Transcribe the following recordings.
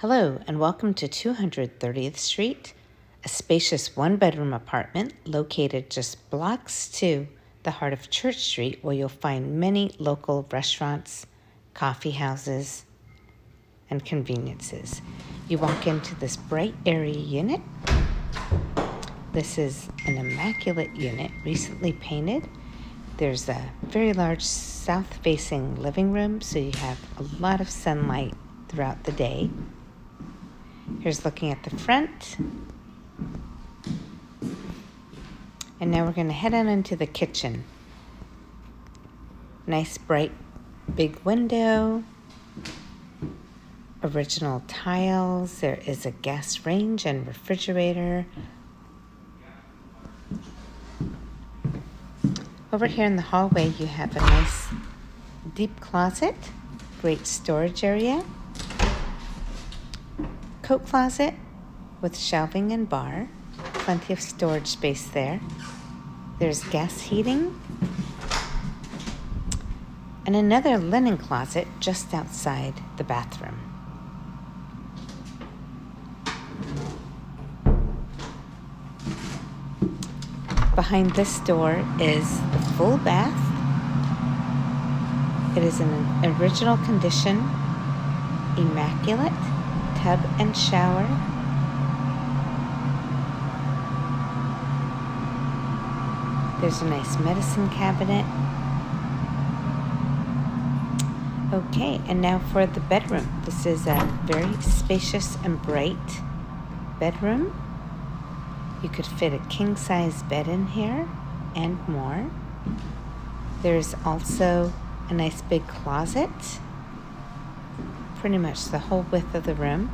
Hello, and welcome to 230th Street, a spacious one-bedroom apartment located just blocks to the heart of Church Street, where you'll find many local restaurants, coffee houses, and conveniences. You walk into this bright, airy unit. This is an immaculate unit, recently painted. There's a very large south-facing living room, so you have a lot of sunlight throughout the day. Here's looking at the front. And now we're going to head on into the kitchen. Nice, bright, big window. Original tiles. There is a gas range and refrigerator. Over here in the hallway, you have a nice deep closet. Great storage area. Coat closet with shelving and bar. Plenty of storage space there. There's gas heating. And another linen closet just outside the bathroom. Behind this door is the full bath. It is in an original condition, immaculate. Tub and shower. There's a nice medicine cabinet. Okay, and now for the bedroom. This is a very spacious and bright bedroom. You could fit a king-size bed in here and more. There's also a nice big closet. Pretty much the whole width of the room.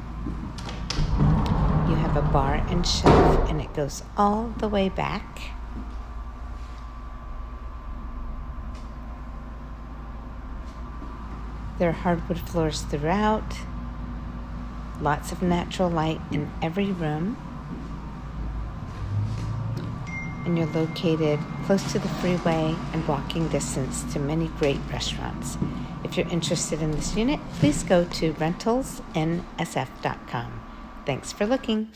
You have a bar and shelf, and it goes all the way back. There are hardwood floors throughout. Lots of natural light in every room. And you're located close to the freeway and walking distance to many great restaurants. If you're interested in this unit, please go to rentalsnsf.com. Thanks for looking.